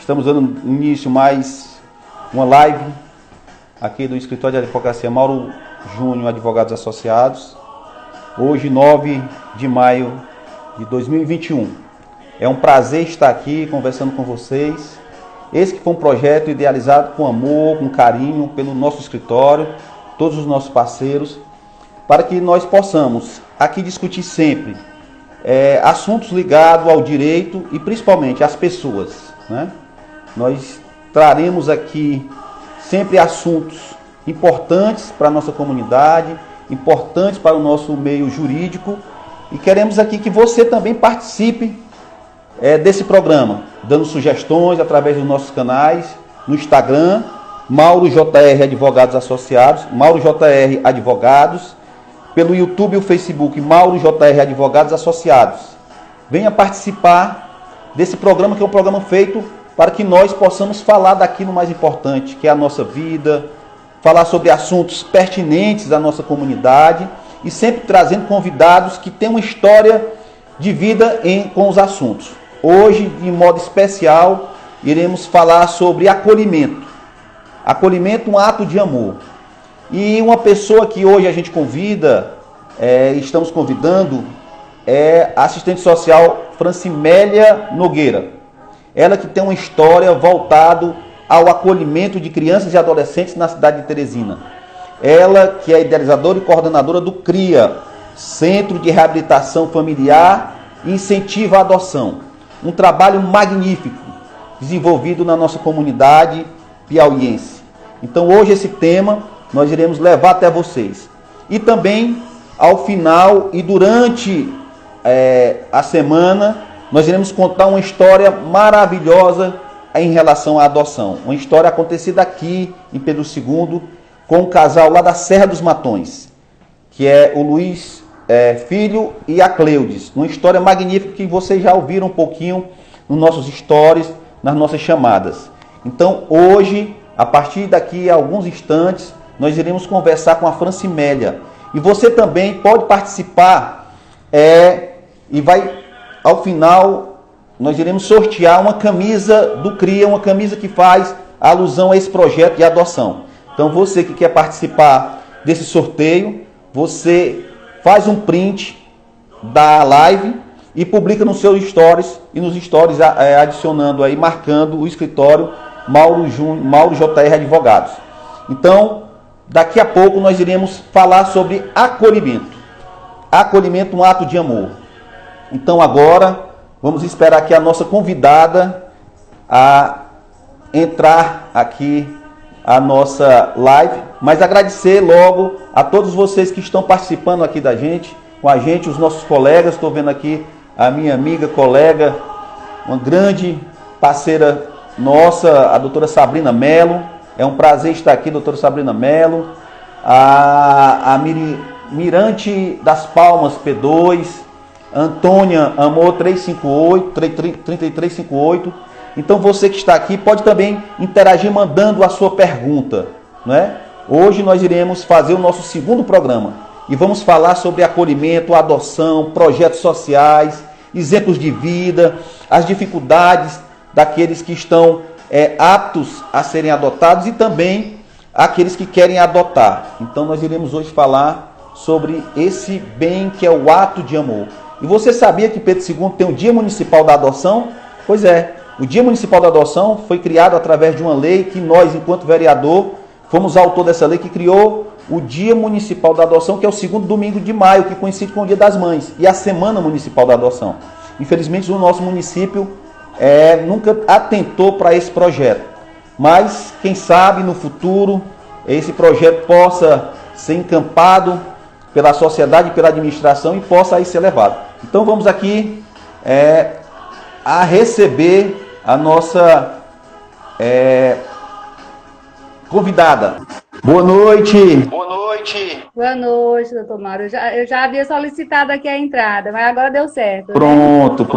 Estamos dando início mais uma live aqui do Escritório de Advocacia Mauro Júnior Advogados Associados. Hoje, 9 de maio de 2021. É um prazer estar aqui conversando com vocês. Esse que foi um projeto idealizado com amor, com carinho pelo nosso escritório, todos os nossos parceiros, para que nós possamos aqui discutir sempre assuntos ligados ao direito e principalmente às pessoas, né? Nós traremos aqui sempre assuntos importantes para a nossa comunidade, importantes para o nosso meio jurídico, e queremos aqui que você também participe desse programa, dando sugestões através dos nossos canais, no Instagram, Mauro JR Advogados Associados, Mauro JR Advogados, pelo YouTube e o Facebook, Mauro JR Advogados Associados. Venha participar desse programa, que é um programa feito para que nós possamos falar daquilo mais importante, que é a nossa vida, falar sobre assuntos pertinentes à nossa comunidade e sempre trazendo convidados que têm uma história de vida com os assuntos. Hoje, de modo especial, iremos falar sobre acolhimento. Acolhimento, um ato de amor. E uma pessoa que hoje a gente convida, estamos convidando, é a assistente social Francimélia Nogueira. Ela que tem uma história voltada ao acolhimento de crianças e adolescentes na cidade de Teresina. Ela que é idealizadora e coordenadora do CRIA, Centro de Reabilitação Familiar e Incentivo à Adoção. Um trabalho magnífico, desenvolvido na nossa comunidade piauiense. Então hoje esse tema nós iremos levar até vocês. E também ao final e durante a semana nós iremos contar uma história maravilhosa em relação à adoção. Uma história acontecida aqui em Pedro II com um casal lá da Serra dos Matões, que é o Luiz Filho e a Cleudes. Uma história magnífica que vocês já ouviram um pouquinho nos nossos stories, nas nossas chamadas. Então hoje, a partir daqui a alguns instantes, nós iremos conversar com a Francimélia. E você também pode participar e vai, ao final, nós iremos sortear uma camisa do CRIA, uma camisa que faz alusão a esse projeto de adoção. Então você que quer participar desse sorteio, você faz um print da live e publica nos seus stories e nos stories adicionando aí, marcando o escritório Mauro JR Advogados. Então, daqui a pouco nós iremos falar sobre acolhimento. Acolhimento, um ato de amor. Então agora vamos esperar aqui a nossa convidada a entrar aqui a nossa live, mas agradecer logo a todos vocês que estão participando aqui com a gente, os nossos colegas. Estou vendo aqui a minha amiga, colega, uma grande parceira nossa, a doutora Sabrina Melo. É um prazer estar aqui, doutora Sabrina Melo. A Mirante das Palmas P2, Antônia Amor 3358. Então você que está aqui pode também interagir mandando a sua pergunta, né? Hoje nós iremos fazer o nosso segundo programa e vamos falar sobre acolhimento, adoção, projetos sociais, exemplos de vida, as dificuldades daqueles que estão aptos a serem adotados e também aqueles que querem adotar. Então nós iremos hoje falar sobre esse bem que é o ato de amor. E você sabia que Pedro II tem o Dia Municipal da Adoção? Pois é, o Dia Municipal da Adoção foi criado através de uma lei que nós, enquanto vereador, fomos autor dessa lei que criou o Dia Municipal da Adoção, que é o segundo domingo de maio, que coincide com o Dia das Mães, e a Semana Municipal da Adoção. Infelizmente, o nosso município nunca atentou para esse projeto, mas quem sabe no futuro esse projeto possa ser encampado pela sociedade, pela administração e possa aí ser levado. Então vamos aqui a receber a nossa convidada. Boa noite. Boa noite. Boa noite, doutor Mauro. Eu já havia solicitado aqui a entrada, mas agora deu certo. Pronto.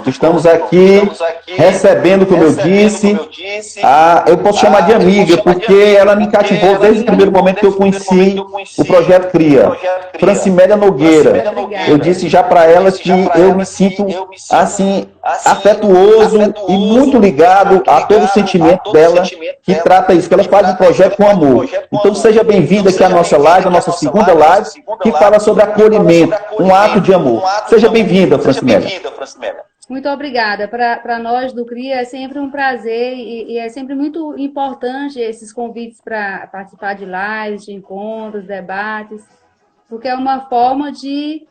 Estamos aqui recebendo, como eu disse. Eu posso chamar de amiga, porque ela me cativou desde o primeiro momento que eu conheci o projeto CRIA. Francimélia Nogueira. Eu disse já para ela que eu me sinto assim afetuoso e muito ligado a todo o sentimento dela, que trata isso, que ela faz um projeto com amor. Então seja bem-vinda aqui à nossa live, a nossa segunda live, que fala sobre acolhimento, um ato de amor. Seja bem-vinda, Francimélia. Muito obrigada. Para nós do CRIA é sempre um prazer e é sempre muito importante esses convites para participar de lives, de encontros, debates, porque é uma forma de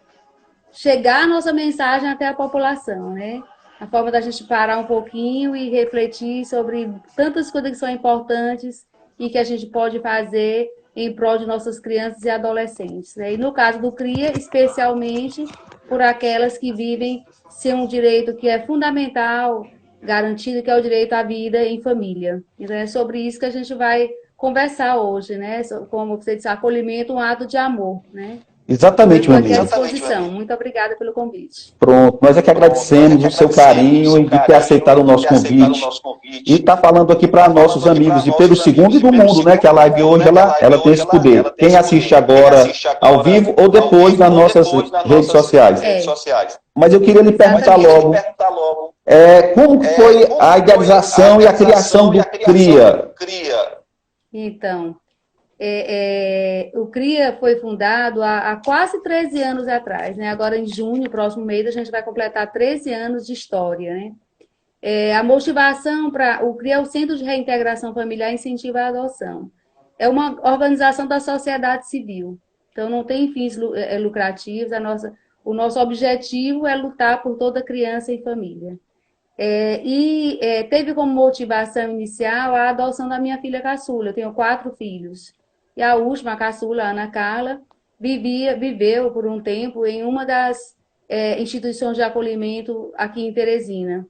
chegar a nossa mensagem até a população, né? A forma da gente parar um pouquinho e refletir sobre tantas coisas que são importantes e que a gente pode fazer em prol de nossas crianças e adolescentes, né? E no caso do CRIA, especialmente por aquelas que vivem sem um direito que é fundamental, garantido, que é o direito à vida em família. Então é sobre isso que a gente vai conversar hoje, né? Como você disse, acolhimento, um ato de amor, né? Exatamente, meu amigo. Estou aqui à disposição. Muito obrigada pelo convite. Pronto, nós é que agradecemos o seu carinho e de ter aceitado o nosso convite. E está falando aqui para nossos amigos de Pedro II e do mundo, né? Que a live hoje ela tem esse poder. Quem assiste agora ao vivo ou depois nas nossas redes sociais. Mas eu queria lhe perguntar logo, como foi a idealização e a criação do CRIA? Então, o CRIA foi fundado há quase 13 anos atrás, né? Agora em junho, próximo mês, a gente vai completar 13 anos de história, né? A motivação para o CRIA é o Centro de Reintegração Familiar e Incentivo à Adoção. É uma organização da sociedade civil, então não tem fins lucrativos. O nosso objetivo é lutar por toda criança e família. Teve como motivação inicial a adoção da minha filha caçula. Eu tenho 4 filhos. E a última, a caçula, a Ana Carla, viveu por um tempo em uma das instituições de acolhimento aqui em Teresina.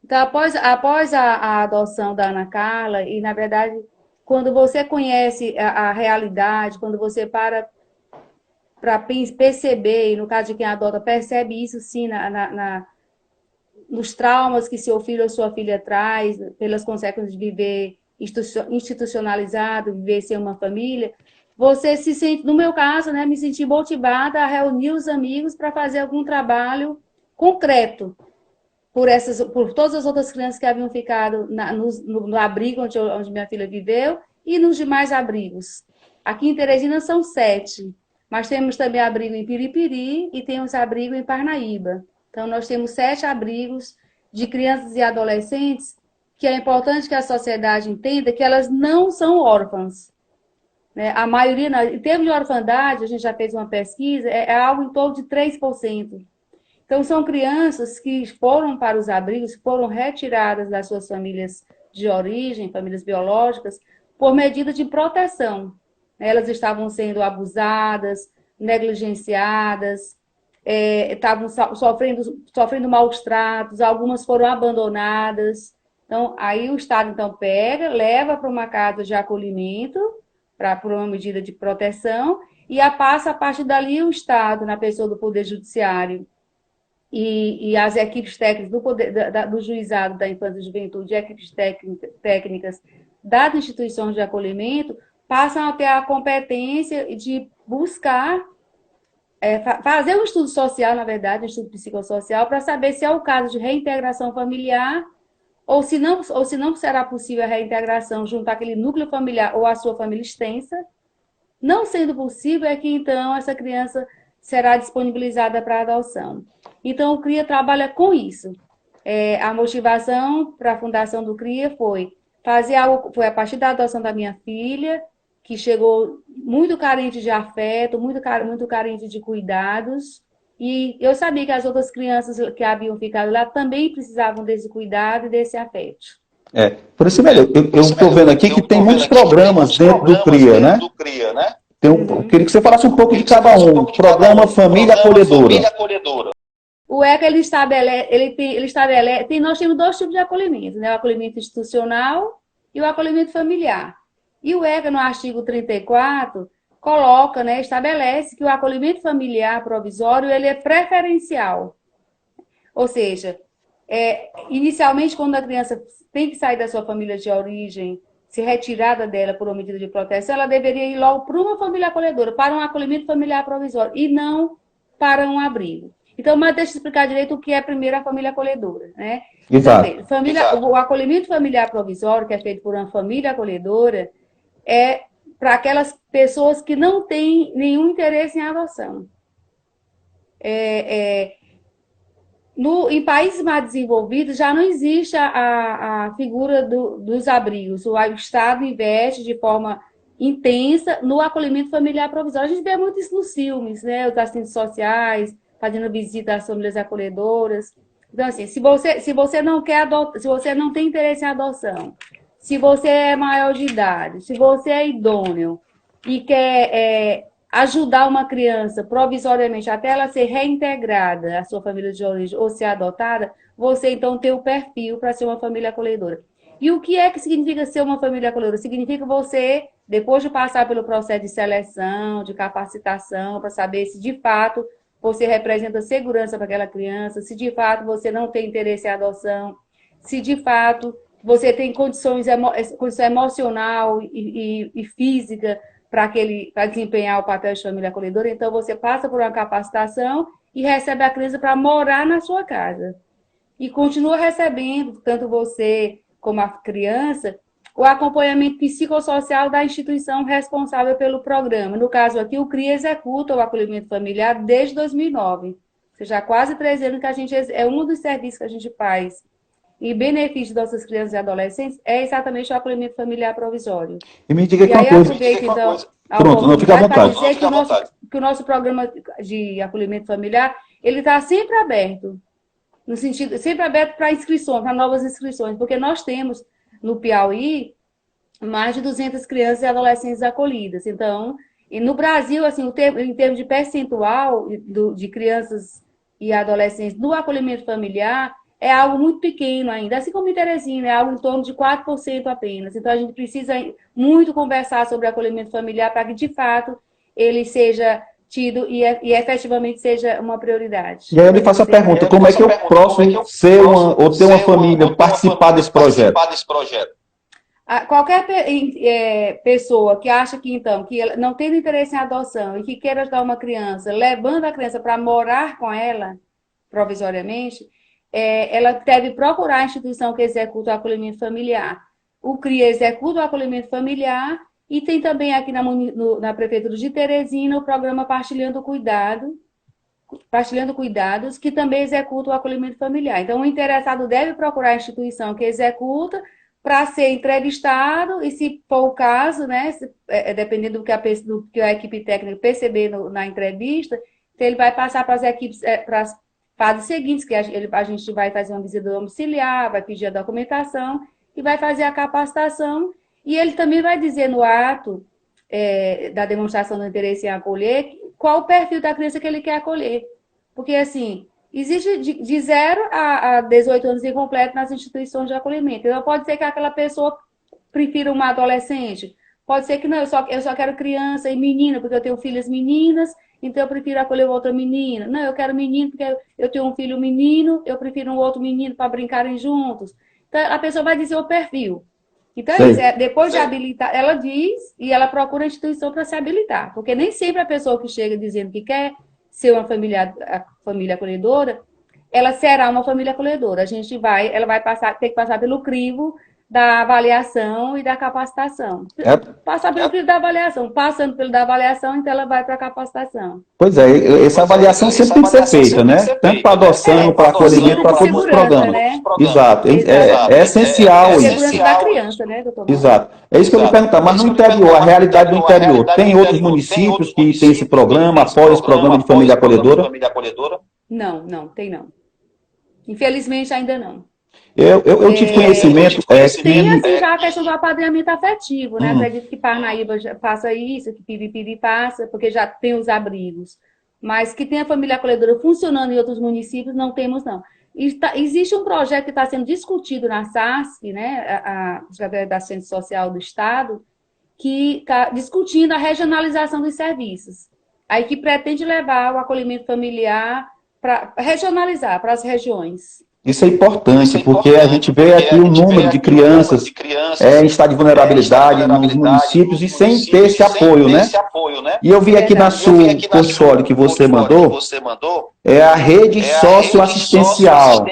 Então, após a adoção da Ana Carla, e na verdade, quando você conhece a realidade, quando você para perceber, e no caso de quem adota, percebe isso sim nos traumas que seu filho ou sua filha traz, pelas consequências de viver institucionalizado, viver sem uma família, você se sente, no meu caso, né, me senti motivada a reunir os amigos para fazer algum trabalho concreto por todas as outras crianças que haviam ficado no abrigo onde minha filha viveu e nos demais abrigos. Aqui em Teresina são 7, mas temos também abrigo em Piripiri e temos abrigo em Parnaíba. Então, nós temos 7 abrigos de crianças e adolescentes que é importante que a sociedade entenda que elas não são órfãs, né? A maioria, em termos de orfandade, a gente já fez uma pesquisa, é algo em torno de 3%. Então, são crianças que foram para os abrigos, foram retiradas das suas famílias de origem, famílias biológicas, por medida de proteção. Elas estavam sendo abusadas, negligenciadas, estavam sofrendo maus tratos, algumas foram abandonadas. Então, aí o Estado então leva para uma casa de acolhimento, por uma medida de proteção, e passa a partir dali o Estado, na pessoa do Poder Judiciário, e as equipes técnicas do Juizado da Infância e Juventude, equipes técnicas das instituições de acolhimento, passam a ter a competência de buscar, fazer um estudo social, na verdade, um estudo psicossocial, para saber se é o caso de reintegração familiar ou se não será possível a reintegração junto àquele núcleo familiar ou à sua família extensa. Não sendo possível, é que então essa criança será disponibilizada para adoção. Então, o CRIA trabalha com isso. A motivação para a fundação do CRIA foi a partir da adoção da minha filha, que chegou muito carente de afeto, muito carente de cuidados, e eu sabia que as outras crianças que haviam ficado lá também precisavam desse cuidado e desse afeto. Por isso, velho, eu estou vendo aqui que tem muitos programas dentro do CRIA, né? Eu queria que você falasse um pouco de cada um. Programa Família Acolhedora. O ECA, ele estabelece, nós temos 2 tipos de acolhimento, né? O acolhimento institucional e o acolhimento familiar. E o ECA, no artigo 34, coloca, né, estabelece que o acolhimento familiar provisório ele é preferencial. Ou seja, inicialmente, quando a criança tem que sair da sua família de origem, se retirada dela por uma medida de proteção, ela deveria ir logo para uma família acolhedora, para um acolhimento familiar provisório, e não para um abrigo. Então, mas deixa eu explicar direito o que é primeiro a família acolhedora, né? Exato. Então, o acolhimento familiar provisório, que é feito por uma família acolhedora, é para aquelas pessoas que não têm nenhum interesse em adoção. Em países mais desenvolvidos, já não existe a figura dos abrigos. O Estado investe de forma intensa no acolhimento familiar provisório. A gente vê muito isso nos filmes, né? Os assistentes sociais fazendo visita às famílias acolhedoras. Então, assim, se você não quer adotar, se você não tem interesse em adoção, se você é maior de idade, se você é idôneo e quer ajudar uma criança provisoriamente até ela ser reintegrada à sua família de origem ou ser adotada, você então tem o perfil para ser uma família acolhedora. E o que é que significa ser uma família acolhedora? Significa você, depois de passar pelo processo de seleção, de capacitação, para saber se de fato você representa segurança para aquela criança, se de fato você não tem interesse em adoção, se de fato você tem condição emocional e física para desempenhar o papel de família acolhedora. Então, você passa por uma capacitação e recebe a criança para morar na sua casa. E continua recebendo, tanto você como a criança, o acompanhamento psicossocial da instituição responsável pelo programa. No caso aqui, o CRIA executa o acolhimento familiar desde 2009. Ou seja, há quase 3 anos que a gente é um dos serviços que a gente faz em benefício das nossas crianças e adolescentes é exatamente o acolhimento familiar provisório. E me diga e que uma aí coisa. aproveito, então, Pronto, não fica à vontade. Para dizer que o nosso programa de acolhimento familiar, ele está sempre aberto. No sentido, sempre aberto para inscrições, para novas inscrições, porque nós temos no Piauí mais de 200 crianças e adolescentes acolhidas. Então, e no Brasil, assim, em termos de percentual de crianças e adolescentes no acolhimento familiar, é algo muito pequeno ainda. Assim como em Teresina, é algo em torno de 4% apenas. Então, a gente precisa muito conversar sobre acolhimento familiar para que, de fato, ele seja tido e efetivamente seja uma prioridade. E aí eu lhe faço a pergunta, como é que eu posso ser ou ter uma família, participar desse projeto? Qualquer pessoa que acha que, então, que ela não tem interesse em adoção e que queira ajudar uma criança, levando a criança para morar com ela, provisoriamente, ela deve procurar a instituição que executa o acolhimento familiar. O CRIA executa o acolhimento familiar e tem também aqui na Prefeitura de Teresina o programa Partilhando Cuidados, que também executa o acolhimento familiar. Então, o interessado deve procurar a instituição que executa para ser entrevistado e, se for o caso, né, dependendo do que a equipe técnica perceber na entrevista, então ele vai passar para as equipes, para as fases seguintes, que a gente vai fazer uma visita domiciliar, vai pedir a documentação e vai fazer a capacitação. E ele também vai dizer no ato da demonstração do interesse em acolher qual o perfil da criança que ele quer acolher. Porque, assim, existe de 0 a 18 anos incompleto nas instituições de acolhimento. Então, pode ser que aquela pessoa prefira uma adolescente. Pode ser que não, eu só quero criança e menina, porque eu tenho filhas meninas, então eu prefiro acolher outra menina. Não, eu quero menino, porque eu tenho um filho é eu prefiro um outro menino para brincarem juntos. Então, a pessoa vai dizer o perfil. Então, depois de habilitar, ela diz e ela procura a instituição para se habilitar. Porque nem sempre a pessoa que chega dizendo que quer ser uma família acolhedora, ela será uma família acolhedora. Ela vai ter que passar pelo crivo da avaliação e da capacitação. Passar pelo crivo da avaliação. Passando pelo da avaliação, então ela vai para a capacitação. Pois é, essa avaliação sempre tem que ser feita, né? Tanto para adoção, para acolhimento, para todos os programas. Né? Exato. É essencial isso. Segurança da criança, né, doutor? Exato. É isso que eu lhe perguntar. Mas no interior, a realidade do interior, tem outros municípios que têm esse programa, apoiam esse programa de família acolhedora? Não, tem não. Infelizmente, ainda não. Eu tive conhecimento. Tem assim, já a questão do apadrinhamento afetivo, né? Acredito que Parnaíba já passa isso, que Piripiri passa, porque já tem os abrigos. Mas que tem a família acolhedora funcionando em outros municípios, não temos, não. Existe um projeto que está sendo discutido na SASC, né? A Secretaria da Assistência Social do Estado, que está discutindo a regionalização dos serviços. Aí que pretende levar o acolhimento familiar para regionalizar para as regiões. Isso é importante, porque a gente vê aqui o número de crianças em estado de vulnerabilidade nos municípios e sem ter esse apoio, né? E eu vi aqui na sua portfólio que você mandou É a rede socioassistencial.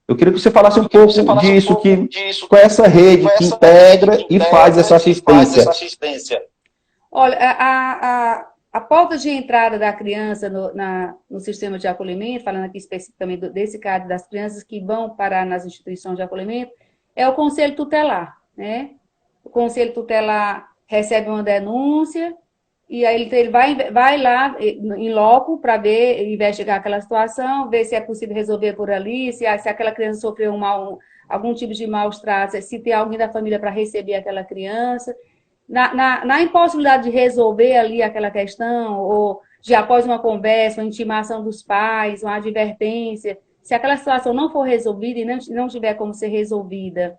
Eu queria que você falasse um pouco disso, com essa rede que integra e faz essa assistência. Olha, a porta de entrada da criança no sistema de acolhimento, falando aqui especificamente desse caso das crianças que vão parar nas instituições de acolhimento, é o conselho tutelar, né? O conselho tutelar recebe uma denúncia e aí ele vai lá em loco para ver, investigar aquela situação, ver se é possível resolver por ali, se aquela criança sofreu algum tipo de maus tratos, se tem alguém da família para receber aquela criança. Na impossibilidade de resolver ali aquela questão, ou de após uma conversa, uma intimação dos pais, uma advertência, se aquela situação não for resolvida e não tiver como ser resolvida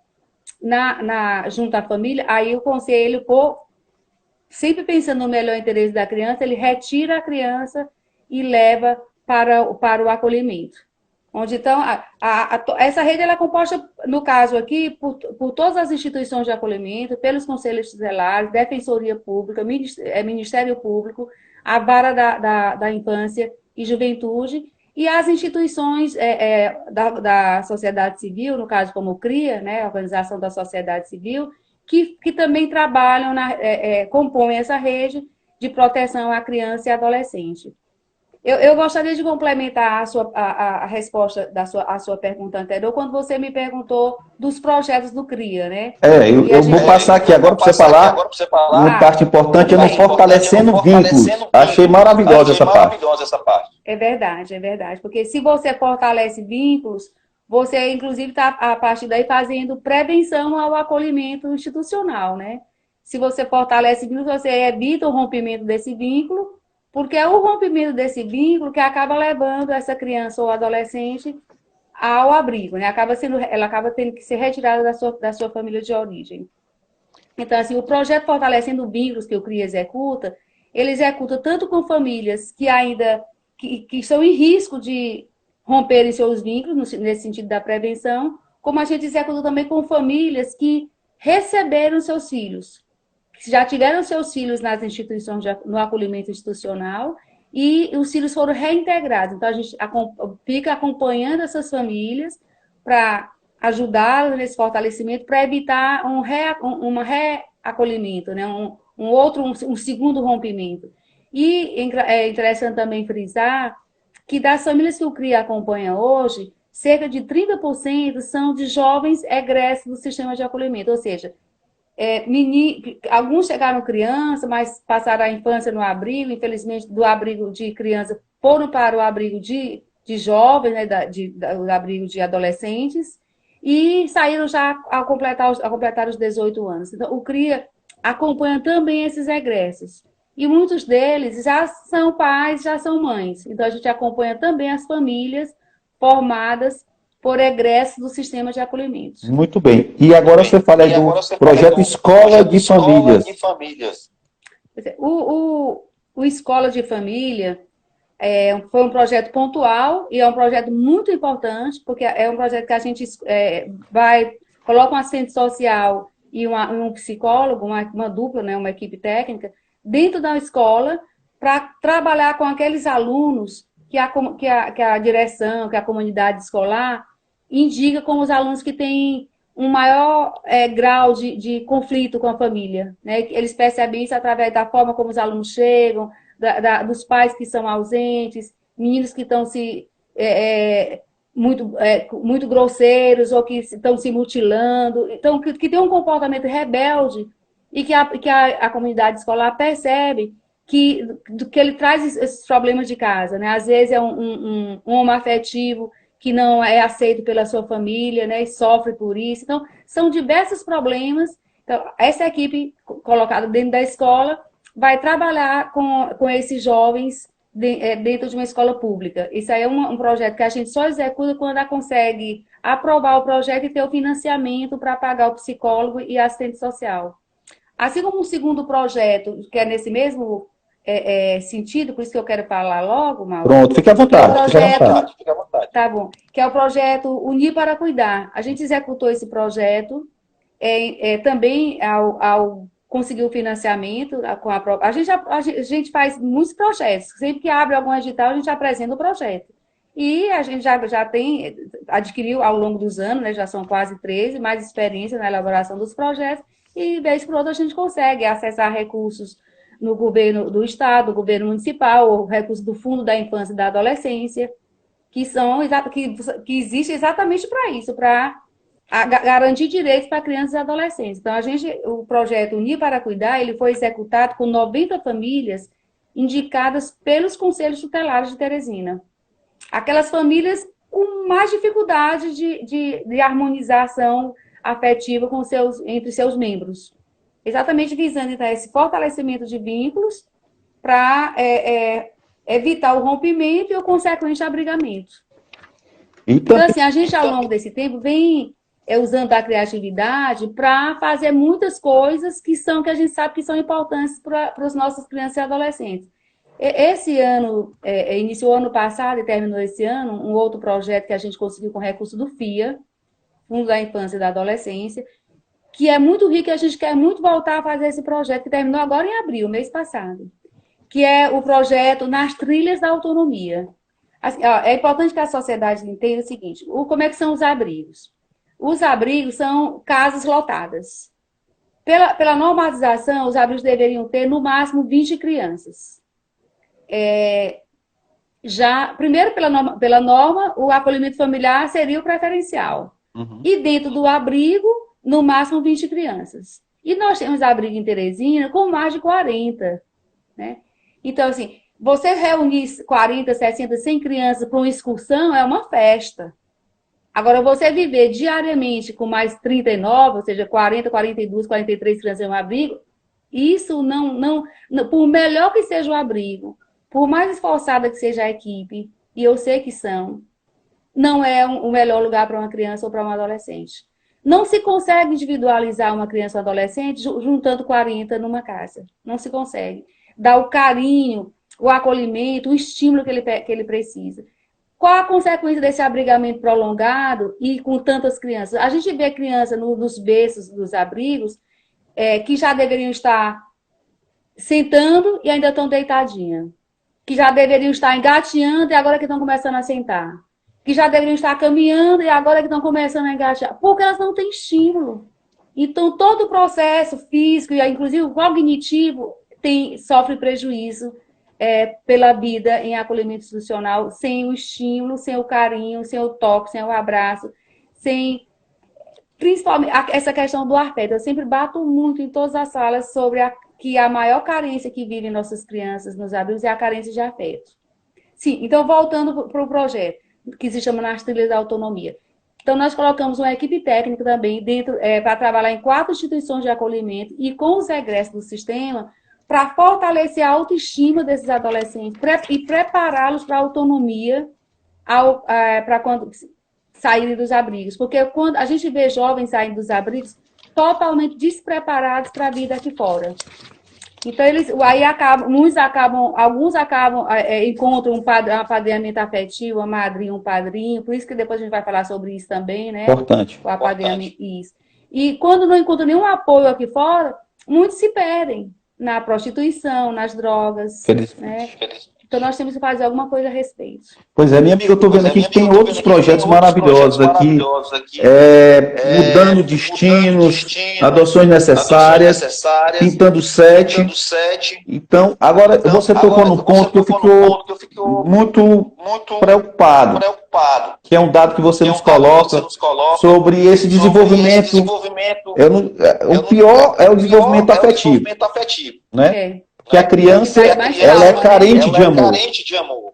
junto à família, aí o conselho, sempre pensando no melhor interesse da criança, ele retira a criança e leva para o acolhimento. Onde, então, essa rede ela é composta, no caso aqui, por todas as instituições de acolhimento, pelos conselhos tutelares, Defensoria Pública, Ministério Público, a Vara da Infância e Juventude, e as instituições da sociedade civil, no caso como o CRIA, né, a Organização da Sociedade Civil, que também trabalham, compõem essa rede de proteção à criança e adolescente. Eu gostaria de complementar a resposta à sua pergunta anterior, quando você me perguntou dos projetos do CRIA, né? Eu vou passar aqui agora para você falar. Uma parte importante é no fortalecendo vínculos. Achei maravilhosa essa parte. É verdade, porque se você fortalece vínculos, você, inclusive, está, a partir daí, fazendo prevenção ao acolhimento institucional, né? Se você fortalece vínculos, você evita o rompimento desse vínculo, porque é o rompimento desse vínculo que acaba levando essa criança ou adolescente ao abrigo, né? Ela acaba tendo que ser retirada da sua família de origem. Então, assim, o projeto Fortalecendo Vínculos que o CRIA executa, ele executa tanto com famílias que ainda que estão em risco de romperem seus vínculos, nesse sentido da prevenção, como a gente executa também com famílias que receberam seus filhos, que já tiveram seus filhos nas instituições, no acolhimento institucional, e os filhos foram reintegrados. Então, a gente fica acompanhando essas famílias para ajudá-las nesse fortalecimento, para evitar um reacolhimento, né? um segundo rompimento. E é interessante também frisar que das famílias que o CRIA acompanha hoje, cerca de 30% são de jovens egressos do sistema de acolhimento, ou seja, alguns chegaram criança, mas passaram a infância no abrigo, infelizmente do abrigo de criança foram para o abrigo de jovens, né, do abrigo de adolescentes, e saíram já ao completar os 18 anos. Então, o CRIA acompanha também esses egressos. E muitos deles já são pais, já são mães. Então, a gente acompanha também as famílias formadas por egressos do sistema de acolhimento. Muito bem. E agora você fala aí do projeto Escola de Famílias. O Escola de Família foi um projeto pontual e é um projeto muito importante, porque é um projeto que a gente coloca um assistente social e um psicólogo, uma dupla, né, uma equipe técnica, dentro da escola, para trabalhar com aqueles alunos que a direção, que a comunidade escolar indica como os alunos que têm um maior grau de conflito com a família, né? Eles percebem isso através da forma como os alunos chegam, dos pais que são ausentes, meninos que estão muito grosseiros ou que estão se mutilando, então que tem um comportamento rebelde e que a comunidade escolar percebe que ele traz esses problemas de casa, né? Às vezes é um homoafetivo que não é aceito pela sua família, né? E sofre por isso. Então, são diversos problemas. Então, essa equipe colocada dentro da escola vai trabalhar com esses jovens dentro de uma escola pública. Isso aí é um projeto que a gente só executa quando ela consegue aprovar o projeto e ter o financiamento para pagar o psicólogo e assistente social. Assim como um segundo projeto, que é nesse mesmo sentido, por isso que eu quero falar logo, Mauro. Pronto, fique à vontade. Fique à vontade. Tá bom. Que é o projeto Unir para Cuidar. A gente executou esse projeto também conseguiu financiamento com a própria. A gente faz muitos projetos. Sempre que abre algum edital, a gente apresenta o projeto. E a gente já adquiriu ao longo dos anos, né, já são quase 13, mais experiência na elaboração dos projetos, e vez por outra a gente consegue acessar recursos no governo do Estado, do governo municipal, ou recursos do Fundo da Infância e da Adolescência, que existe exatamente para isso, para garantir direitos para crianças e adolescentes. Então, o projeto Unir para Cuidar, ele foi executado com 90 famílias indicadas pelos conselhos tutelares de Teresina. Aquelas famílias com mais dificuldade de harmonização afetiva entre seus membros. Exatamente visando, então, esse fortalecimento de vínculos para evitar o rompimento e o consequente abrigamento. Então, assim, a gente, ao longo desse tempo, vem usando a criatividade para fazer muitas coisas que a gente sabe que são importantes para as nossas crianças e adolescentes. Esse ano, iniciou ano passado e terminou esse ano, um outro projeto que a gente conseguiu com recurso do FIA, Fundo da Infância e da Adolescência, que é muito rico e a gente quer muito voltar a fazer esse projeto, que terminou agora em abril, mês passado, que é o projeto Nas Trilhas da Autonomia. Assim, é importante que a sociedade entenda o seguinte, como é que são os abrigos? Os abrigos são casas lotadas. Pela normatização, os abrigos deveriam ter, no máximo, 20 crianças. Primeiro, pela norma, o acolhimento familiar seria o preferencial. Uhum. E dentro do abrigo, no máximo 20 crianças. E nós temos abrigo em Teresina com mais de 40. Né? Então, assim, você reunir 40, 60, 100 crianças para uma excursão é uma festa. Agora, você viver diariamente com mais 39, ou seja, 40, 42, 43 crianças em um abrigo, isso não, por melhor que seja o abrigo, por mais esforçada que seja a equipe, e eu sei que são, não é o melhor lugar para uma criança ou para um adolescente. Não se consegue individualizar uma criança ou um adolescente juntando 40 numa casa. Não se consegue. Dar o carinho, o acolhimento, o estímulo que ele precisa. Qual a consequência desse abrigamento prolongado e com tantas crianças? A gente vê criança nos berços dos abrigos que já deveriam estar sentando e ainda estão deitadinhas. Que já deveriam estar engateando e agora que estão começando a sentar. Que já deveriam estar caminhando e agora que estão começando a engatear. Porque elas não têm estímulo. Então, todo o processo físico, e inclusive o cognitivo, sofre prejuízo pela vida em acolhimento institucional, sem o estímulo, sem o carinho, sem o toque, sem o abraço, principalmente essa questão do afeto. Eu sempre bato muito em todas as salas sobre que a maior carência que vivem nossas crianças nos abrigos é a carência de afeto. Sim, então voltando para o projeto, que se chama Nas Trilhas da Autonomia. Então, nós colocamos uma equipe técnica também para trabalhar em 4 instituições de acolhimento e com os egressos do sistema para fortalecer a autoestima desses adolescentes e prepará-los para a autonomia para quando saírem dos abrigos. Porque quando a gente vê jovens saindo dos abrigos totalmente despreparados para a vida aqui fora. Então, alguns acabam encontram um apadrinhamento afetivo, uma madrinha, um padrinho, por isso que depois a gente vai falar sobre isso também, né? Importante. O apadrinhamento, isso. E quando não encontram nenhum apoio aqui fora, muitos se perdem na prostituição, nas drogas. Né? Então, nós temos que fazer alguma coisa a respeito. Pois é, minha amiga, eu estou vendo aqui que tem outros projetos maravilhosos aqui, mudando destinos, adoções necessárias, pintando sete. Então, agora você tocou num ponto que eu fico muito preocupado, que é um dado que você nos coloca sobre esse desenvolvimento. O pior é o desenvolvimento afetivo, né? Que a criança ela é carente de amor,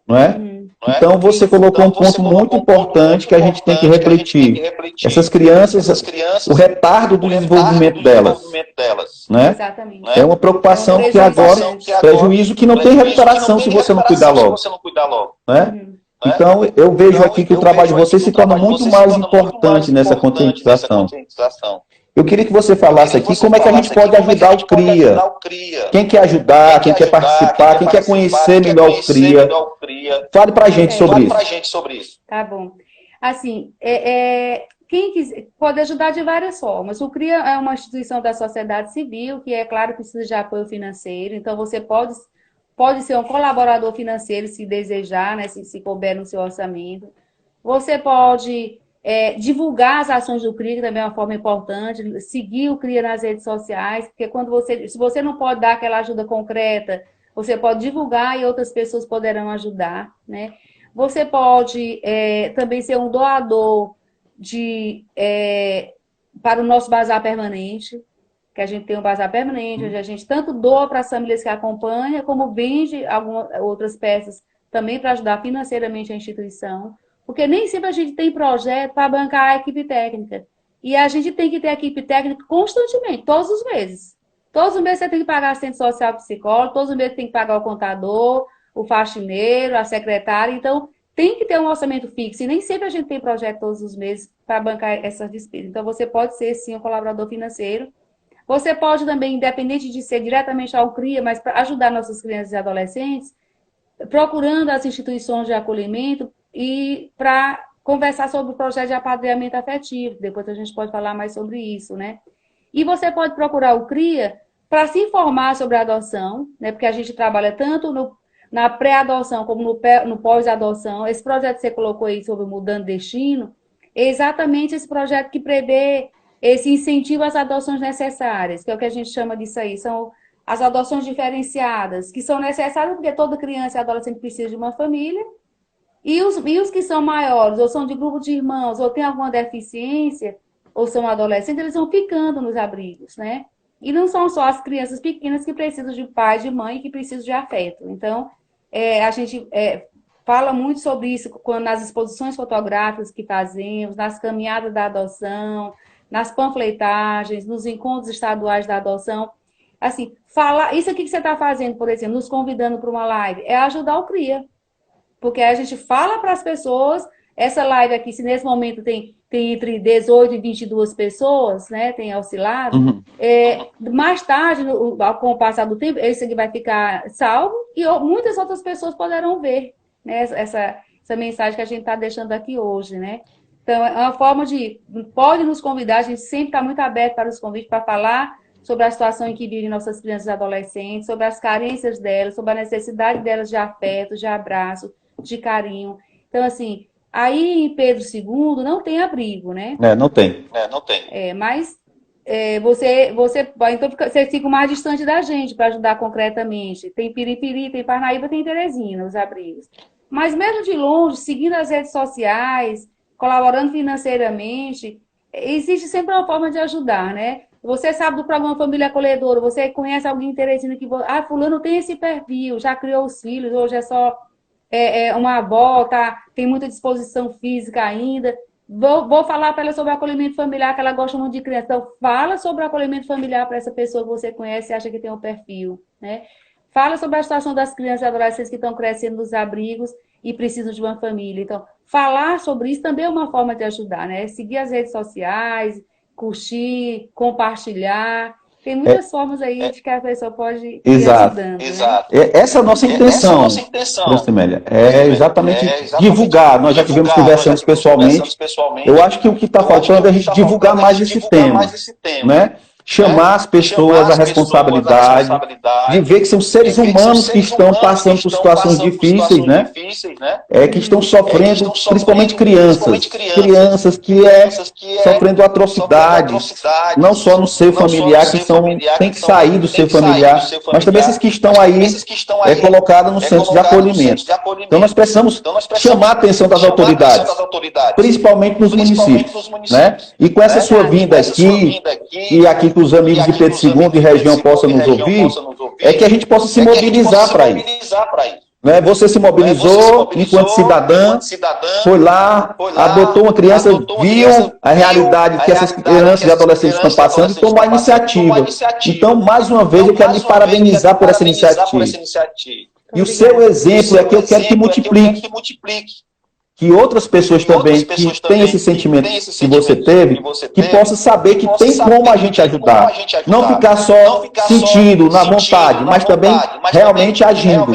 não é? Então você colocou um ponto muito importante que a gente tem que refletir. Essas crianças, o retardo do desenvolvimento delas, né? É uma preocupação que agora, prejuízo que não tem recuperação se você não cuidar logo, né? Então eu vejo aqui que o trabalho de vocês se torna muito mais importante nessa conscientização. Eu queria que você falasse aqui como é que a gente pode ajudar o CRIA. Quem quer ajudar, quem quer participar, quem quer conhecer melhor o CRIA. Fale pra gente sobre isso. Tá bom. Assim, quem quiser, pode ajudar de várias formas. O CRIA é uma instituição da sociedade civil, que é claro que precisa de apoio financeiro, então você pode ser um colaborador financeiro se desejar, né, se couber no seu orçamento. Você pode divulgar as ações do CRIA, que também é uma forma importante, seguir o CRIA nas redes sociais, porque se você não pode dar aquela ajuda concreta, você pode divulgar e outras pessoas poderão ajudar, né? Você pode também ser um doador para o nosso bazar permanente, que a gente tem um bazar permanente, onde a gente tanto doa para as famílias que acompanham, como vende algumas outras peças também para ajudar financeiramente a instituição, porque nem sempre a gente tem projeto para bancar a equipe técnica. E a gente tem que ter a equipe técnica constantemente, todos os meses. Todos os meses você tem que pagar assistente social, psicólogo, todos os meses tem que pagar o contador, o faxineiro, a secretária. Então, tem que ter um orçamento fixo. E nem sempre a gente tem projeto todos os meses para bancar essas despesas. Então, você pode ser, sim, um colaborador financeiro. Você pode também, independente de ser diretamente ao CRIA, mas para ajudar nossas crianças e adolescentes, procurando as instituições de acolhimento e para conversar sobre o projeto de apadrinhamento afetivo. Depois a gente pode falar mais sobre isso, né? E você pode procurar o CRIA para se informar sobre a adoção, né? Porque a gente trabalha tanto na pré-adoção como no pós-adoção. Esse projeto que você colocou aí sobre Mudando Destino é exatamente esse projeto que prevê esse incentivo às adoções necessárias, que é o que a gente chama disso aí. São as adoções diferenciadas, que são necessárias porque toda criança e adolescente precisa de uma família. E os que são maiores, ou são de grupo de irmãos, ou têm alguma deficiência, ou são adolescentes, eles vão ficando nos abrigos, né? E não são só as crianças pequenas que precisam de pai, de mãe, que precisam de afeto. Então, a gente fala muito sobre isso nas exposições fotográficas que fazemos, nas caminhadas da adoção, nas panfletagens, nos encontros estaduais da adoção. Assim, isso aqui que você está fazendo, por exemplo, nos convidando para uma live, é ajudar o CRIA. Porque a gente fala para as pessoas, essa live aqui, se nesse momento tem entre 18 e 22 pessoas, né, tem oscilado, mais tarde, com o passar do tempo, esse aqui vai ficar salvo e muitas outras pessoas poderão ver, né, essa mensagem que a gente está deixando aqui hoje, né. Então, é uma forma pode nos convidar, a gente sempre está muito aberto para os convites, para falar sobre a situação em que vivem nossas crianças e adolescentes, sobre as carências delas, sobre a necessidade delas de afeto, de abraço, de carinho. Então, assim, aí em Pedro II não tem abrigo, né? Não tem. Mas então você fica mais distante da gente para ajudar concretamente. Tem Piripiri, tem Parnaíba, tem Teresina, os abrigos. Mas mesmo de longe, seguindo as redes sociais, colaborando financeiramente, existe sempre uma forma de ajudar, né? Você sabe do programa Família Acolhedora, você conhece alguém em Teresina que... fulano tem esse perfil, já criou os filhos, hoje é só... uma avó, tem muita disposição física ainda. Vou falar para ela sobre o acolhimento familiar, que ela gosta muito de criança. Então, fala sobre o acolhimento familiar para essa pessoa que você conhece e acha que tem um perfil, né? Fala sobre a situação das crianças e adolescentes que estão crescendo nos abrigos e precisam de uma família. Então, falar sobre isso também é uma forma de ajudar, né? Seguir as redes sociais, curtir, compartilhar. Tem muitas formas aí de que a pessoa pode ir ajudando. Exato. Né? Essa é a nossa intenção, Rosemélia. É exatamente divulgar. Nós já tivemos conversando pessoalmente. Eu acho que o que está faltando é a gente divulgar mais esse tema. Né? Chamar as pessoas à responsabilidade, de ver que são seres humanos que estão passando por situações difíceis, né? Que estão sofrendo, principalmente crianças que sofrendo atrocidades, não só no seio familiar, tem que sair do seio familiar, mas também esses que estão aí colocados no centro de acolhimento. Então nós precisamos chamar a atenção das autoridades, principalmente nos municípios, né? E com essa sua vinda aqui, e aqui que os amigos de Pedro II e região possam nos ouvir, é que a gente possa se mobilizar para isso. Né? Você se mobilizou enquanto cidadã, foi lá, adotou uma criança, viu a realidade que essas crianças e adolescentes estão passando e tomou a iniciativa. Então, mais uma vez, eu quero lhe parabenizar por essa iniciativa. E o seu exemplo é que eu quero que multiplique. Que outras pessoas também que têm esse sentimento que você teve, que possam saber que tem como a gente ajudar. Não ficar só sentindo na vontade, mas também realmente agindo.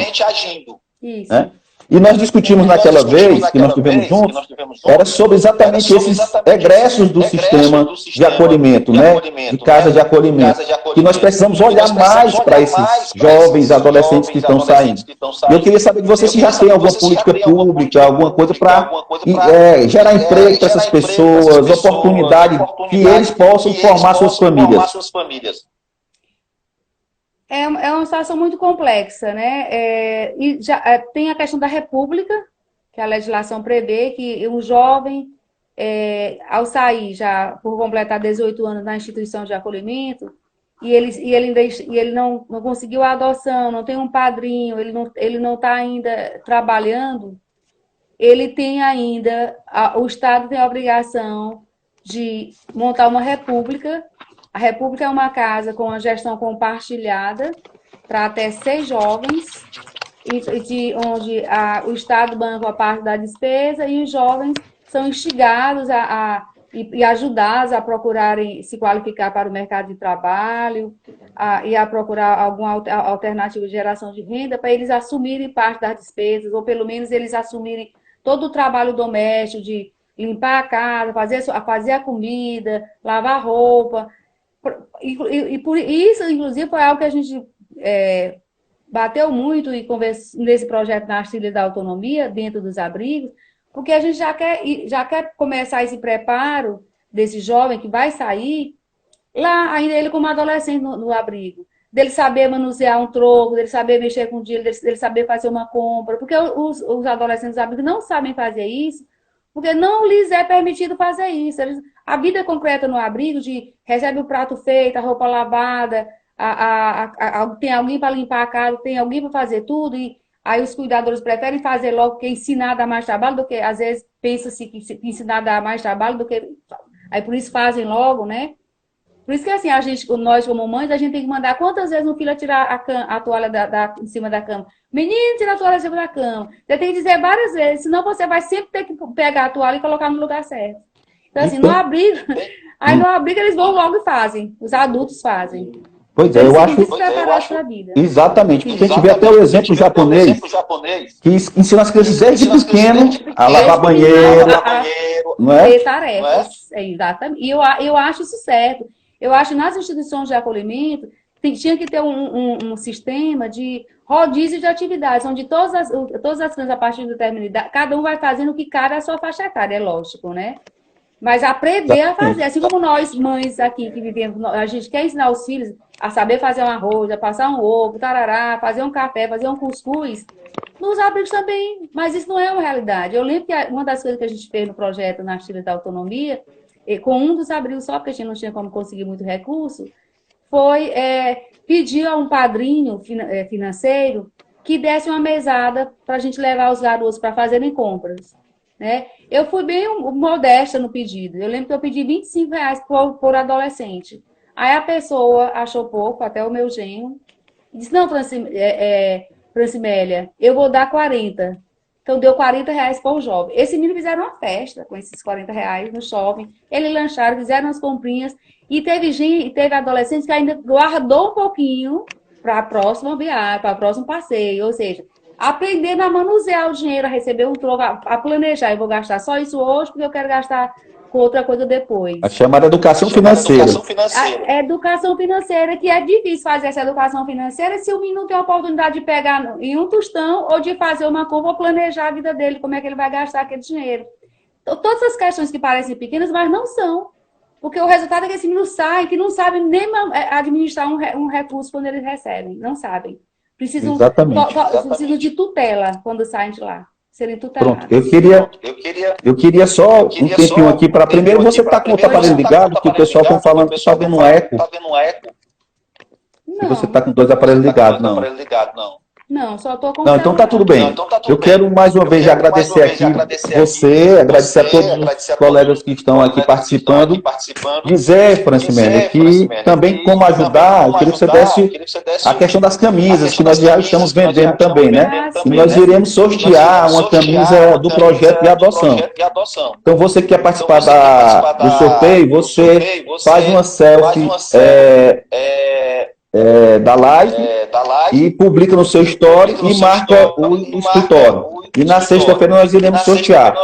Isso. Né? E nós discutimos naquela vez, que nós tivemos juntos, era sobre exatamente esses egressos do sistema de acolhimento, né? De casa de acolhimento. Que nós precisamos olhar mais para esses jovens, adolescentes que estão saindo. E eu queria saber de você se já tem alguma política pública, alguma coisa para gerar emprego para essas pessoas, oportunidade que eles possam formar suas famílias. É uma situação muito complexa, né? E tem a questão da República, que a legislação prevê que um jovem, ao sair já por completar 18 anos na instituição de acolhimento, e ele não conseguiu a adoção, não tem um padrinho, ele não está ainda trabalhando, ele tem ainda, o Estado tem a obrigação de montar uma república. A república é uma casa com a gestão compartilhada para até 6 jovens, onde o Estado banca a parte da despesa e os jovens são instigados e ajudados a procurarem se qualificar para o mercado de trabalho e a procurar alguma alternativa de geração de renda para eles assumirem parte das despesas, ou pelo menos eles assumirem todo o trabalho doméstico de limpar a casa, fazer a comida, lavar roupa. E por isso, inclusive, foi algo que a gente bateu muito e conversou nesse projeto na Trilha da Autonomia, dentro dos abrigos, porque a gente já quer começar esse preparo desse jovem que vai sair, lá ainda ele como adolescente no abrigo, dele saber manusear um troco, dele saber mexer com dinheiro, dele saber fazer uma compra, porque os adolescentes do abrigo não sabem fazer isso, porque não lhes é permitido fazer isso. A vida concreta no abrigo, recebe o prato feito, a roupa lavada, tem alguém para limpar a casa, tem alguém para fazer tudo, e aí os cuidadores preferem fazer logo, que ensinar dá mais trabalho do que, às vezes, pensa-se que ensinar dá mais trabalho do que... Aí por isso fazem logo, né? Por isso que assim, nós como mães, a gente tem que mandar quantas vezes no filho tirar a toalha em cima da cama. Menino, tira a toalha em cima da cama. Você tem que dizer várias vezes, senão você vai sempre ter que pegar a toalha e colocar no lugar certo. Então, assim, no abrigo eles vão logo e fazem. Os adultos fazem. Pois é, eu acho... Exatamente, porque a gente vê até o exemplo japonês, que ensina as crianças desde pequeno a lavar banheiro, não é? Ter tarefas, exatamente. E eu acho isso certo. Eu acho que nas instituições de acolhimento tinha que ter um sistema de rodízio de atividades, onde todas as crianças, a partir de determinada idade, cada um vai fazendo o que cabe à sua faixa etária, é lógico, né? Mas aprender a fazer, assim como nós, mães aqui que vivemos, a gente quer ensinar os filhos a saber fazer um arroz, a passar um ovo, tarará, fazer um café, fazer um cuscuz, nos abrigos também, mas isso não é uma realidade. Eu lembro que uma das coisas que a gente fez no projeto na Trilha da Autonomia, com um dos abrigos só, porque a gente não tinha como conseguir muito recurso, foi pedir a um padrinho financeiro que desse uma mesada para a gente levar os garotos para fazerem compras, né? Eu fui bem modesta no pedido. Eu lembro que eu pedi R$ 25 por adolescente. Aí a pessoa achou pouco, até o meu genro, e disse, não, Francimélia, eu vou dar 40. Então deu R$ 40 por jovem. Esse menino fizeram uma festa com esses R$ 40 no shopping. Eles lancharam, fizeram as comprinhas. E teve adolescentes que ainda guardou um pouquinho para a próxima viagem, para o próximo passeio. Ou seja, aprendendo a manusear o dinheiro, a receber um troco, a planejar. Eu vou gastar só isso hoje porque eu quero gastar com outra coisa depois. A chamada educação financeira. A educação financeira, que é difícil fazer essa educação financeira se o menino tem a oportunidade de pegar em um tostão ou de fazer uma compra ou planejar a vida dele, como é que ele vai gastar aquele dinheiro. Então, todas as questões que parecem pequenas, mas não são. Porque o resultado é que esse menino sai, que não sabem nem administrar um recurso quando eles recebem. Não sabem. Precisam de tutela quando saem de lá. Serem tutelados. Pronto, eu queria só um tempinho aqui para primeiro você está com o aparelho ligado, que o pessoal está falando que está dando um eco. Não. Se você está com 2 aparelhos ligados, não. Não, só estou com Não, então tá tudo bem. Eu quero mais uma vez agradecer aqui você, agradecer a todos os colegas que estão aqui participando. Dizer, Francimélia, que também como ajudar, eu queria que você desse a questão das camisas, que nós já estamos vendendo também, né? E nós iremos sortear uma camisa do projeto de adoção. Então você que quer participar do sorteio, você faz uma selfie da live e publica no seu story e marca o escritório. E na sexta-feira nós iremos sortear.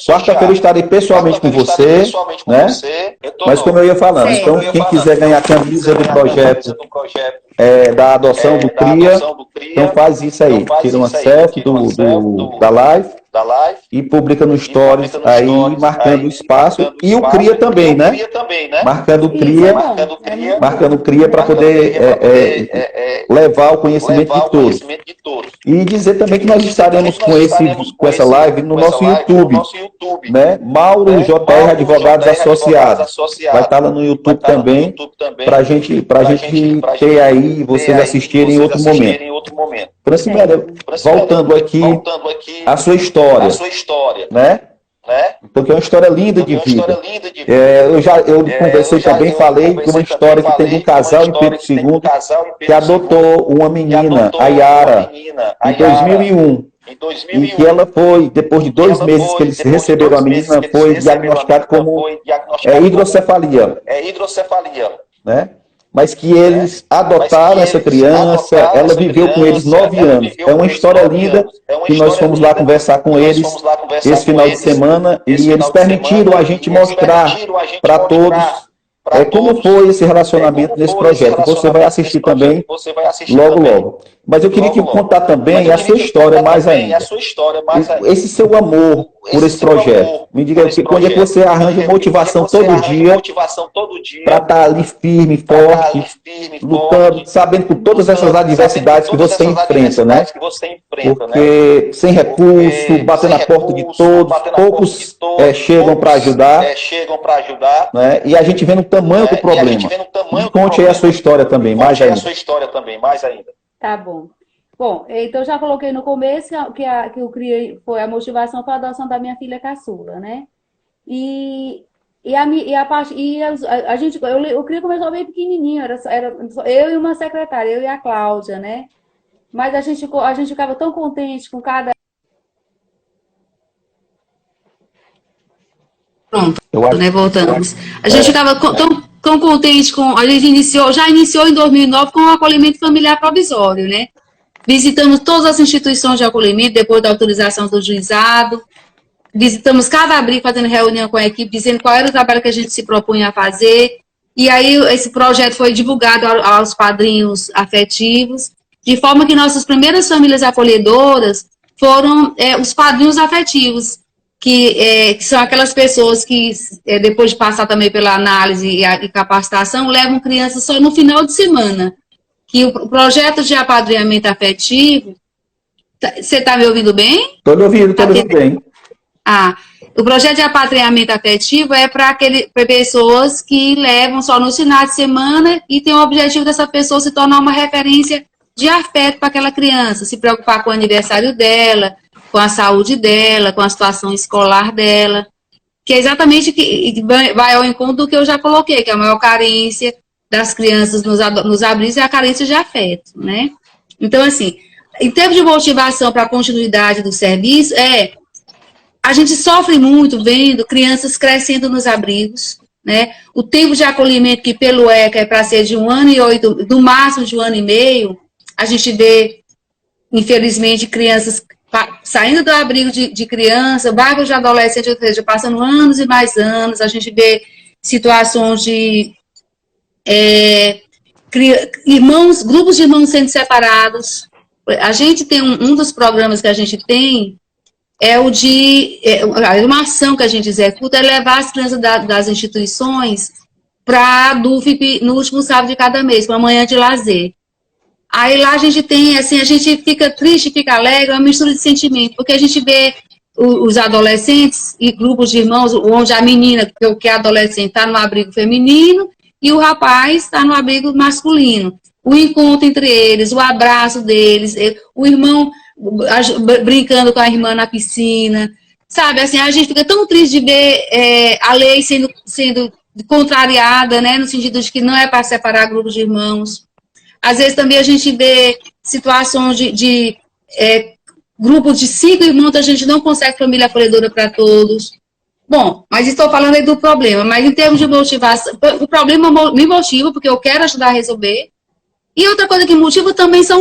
Quarta-feira eu estarei pessoalmente com você, né? Mas como eu ia falando, então quem quiser ganhar a camisa do projeto da adoção do CRIA, então faz isso aí. Tira uma selfie da live e publica no Stories aí, marcando o espaço. E o CRIA também, né? Marcando o CRIA para poder levar o conhecimento de todos. E dizer também que nós estaremos com essa live no nosso YouTube, né? Mauro JR Advogados Associados. Vai estar lá no YouTube também, para a gente ter aí, vocês assistirem em outro momento. Francimélia, voltando aqui à sua história, né? Porque é uma história linda de vida. Eu conversei também, falei de uma história que tem de um casal em Pedro II que adotou uma menina, a Yara, em 2001. E que ela foi, depois de 2 meses que eles receberam a menina, foi diagnosticada como hidrocefalia. Né? Mas que eles adotaram essa criança, ela viveu com eles 9 anos. É uma história linda que nós fomos lá conversar com eles esse final de semana e eles permitiram a gente mostrar para todos como foi esse relacionamento nesse projeto. Você vai assistir também logo. Mas eu queria contar também a sua história mais ainda. Esse seu amor por esse projeto. Me diga onde é que você arranja motivação todo dia para estar ali firme, forte, lutando, sabendo por todas essas adversidades que você enfrenta, né? Porque sem recurso, batendo na porta de todos, poucos chegam para ajudar, né? E a gente vê no tamanho do problema. Me conte aí a sua história também, mais ainda. Tá bom. Bom, então eu já coloquei no começo que o CRIA foi a motivação para a adoção da minha filha caçula, né? O CRIA começou bem pequenininho, era eu e uma secretária, eu e a Cláudia, né? Mas a gente ficava tão contente com cada... Pronto, né? Voltamos. A gente ficava tão contente com... A gente já iniciou em 2009 com o acolhimento familiar provisório, né? Visitamos todas as instituições de acolhimento depois da autorização do juizado. Visitamos cada abrigo, fazendo reunião com a equipe, dizendo qual era o trabalho que a gente se propunha a fazer. E aí esse projeto foi divulgado aos padrinhos afetivos, de forma que nossas primeiras famílias acolhedoras foram os padrinhos afetivos, que são aquelas pessoas que, depois de passar também pela análise e capacitação, levam crianças só no final de semana. Que o projeto de apadrinhamento afetivo... Você está me ouvindo bem? Estou me ouvindo bem. O projeto de apadrinhamento afetivo é para pessoas que levam só no final de semana e tem o objetivo dessa pessoa se tornar uma referência de afeto para aquela criança, se preocupar com o aniversário dela, com a saúde dela, com a situação escolar dela, que é exatamente que vai ao encontro do que eu já coloquei, que é a maior carência das crianças nos abrigos é a carência de afeto, né? Então, assim, em termos de motivação para a continuidade do serviço, a gente sofre muito vendo crianças crescendo nos abrigos, né? O tempo de acolhimento, que pelo ECA é para ser de 1 ano e 8, do máximo de 1 ano e meio, a gente vê, infelizmente, crianças saindo do abrigo de criança, bairro de adolescente, ou seja, passando anos e mais anos, a gente vê situações de grupos de irmãos sendo separados. A gente tem um dos programas que a gente tem, uma ação que a gente executa é levar as crianças das instituições para a DUFIP no último sábado de cada mês, para a manhã de lazer. Aí lá a gente tem, assim, a gente fica triste, fica alegre, é uma mistura de sentimento, porque a gente vê os adolescentes e grupos de irmãos, onde a menina, que é adolescente, está no abrigo feminino e o rapaz está no abrigo masculino. O encontro entre eles, o abraço deles, o irmão brincando com a irmã na piscina, sabe? Assim, a gente fica tão triste de ver a lei sendo contrariada, né? No sentido de que não é para separar grupos de irmãos. Às vezes também a gente vê situações de grupos de 5 irmãos, a gente não consegue família acolhedora para todos. Bom, mas estou falando aí do problema, mas em termos de motivação, o problema me motiva, porque eu quero ajudar a resolver, E outra coisa que motiva também são